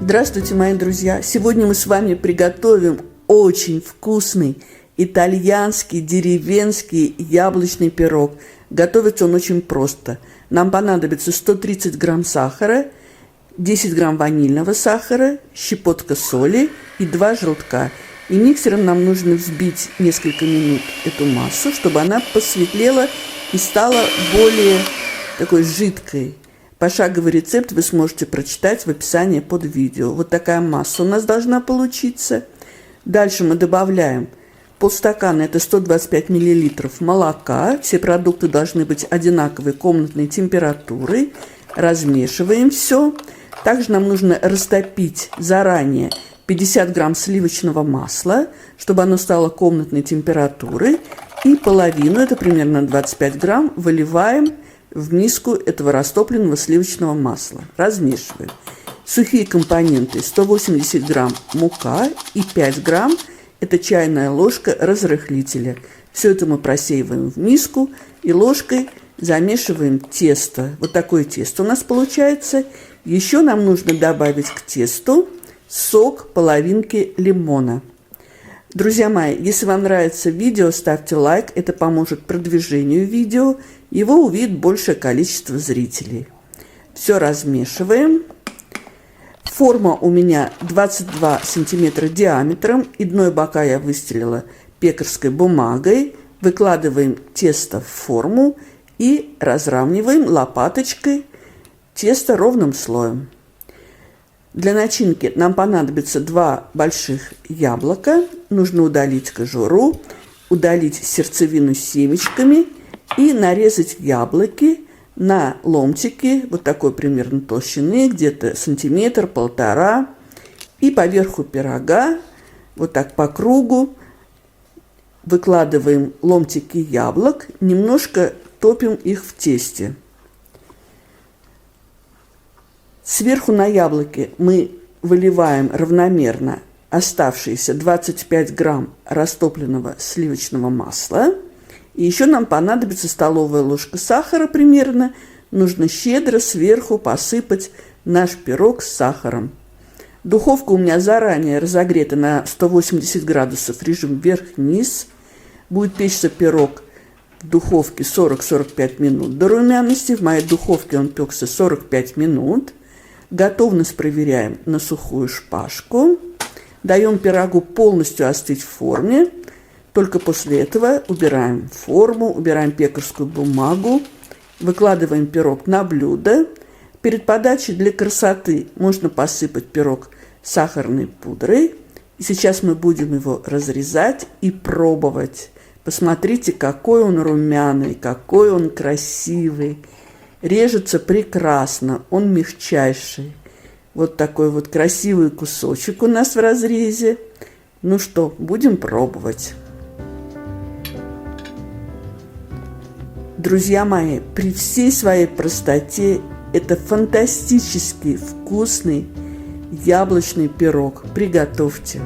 Здравствуйте, мои друзья! Сегодня мы с вами приготовим очень вкусный итальянский деревенский яблочный пирог. Готовится он очень просто. Нам понадобится 130 грамм сахара, 10 грамм ванильного сахара, щепотка соли и 2 желтка. И миксером нам нужно взбить несколько минут эту массу, чтобы она посветлела и стала более такой жидкой. Пошаговый рецепт вы сможете прочитать в описании под видео. Вот такая масса у нас должна получиться. Дальше мы добавляем полстакана, это 125 миллилитров молока. Все продукты должны быть одинаковой комнатной температуры. Размешиваем все. Также нам нужно растопить заранее 50 грамм сливочного масла, чтобы оно стало комнатной температуры. И половину, это примерно 25 грамм, выливаем в миску этого растопленного сливочного масла. Размешиваем. Сухие компоненты: 180 грамм мука и 5 грамм это чайная ложка разрыхлителя. Все это мы просеиваем в миску и ложкой замешиваем тесто. Вот такое тесто у нас получается. Еще нам нужно добавить к тесту сок половинки лимона. Друзья мои, если вам нравится видео, ставьте лайк, это поможет продвижению видео, его увидит большее количество зрителей. Все размешиваем. Форма у меня 22 сантиметра диаметром, и дно и бока я выстелила пекарской бумагой. Выкладываем тесто в форму и разравниваем лопаточкой тесто ровным слоем. Для начинки нам понадобится 2 больших яблока. Нужно удалить кожуру, удалить сердцевину с семечками и нарезать яблоки на ломтики вот такой примерно толщины, где-то сантиметр-полтора. И поверху пирога, вот так по кругу, выкладываем ломтики яблок, немножко топим их в тесте. Сверху на яблоки мы выливаем равномерно оставшиеся 25 грамм растопленного сливочного масла. И еще нам понадобится столовая ложка сахара примерно. Нужно щедро сверху посыпать наш пирог с сахаром. Духовка у меня заранее разогрета на 180 градусов, режим вверх-вниз. Будет печься пирог в духовке 40-45 минут до румяности. В моей духовке он пекся 45 минут. Готовность проверяем на сухую шпажку. Даем пирогу полностью остыть в форме. Только после этого убираем форму, убираем пекарскую бумагу, выкладываем пирог на блюдо. Перед подачей для красоты можно посыпать пирог сахарной пудрой. И сейчас мы будем его разрезать и пробовать. Посмотрите, какой он румяный, какой он красивый. Режется прекрасно, он мягчайший. Вот такой вот красивый кусочек у нас в разрезе. Ну что, будем пробовать. Друзья мои, при всей своей простоте это фантастически вкусный яблочный пирог. Приготовьте.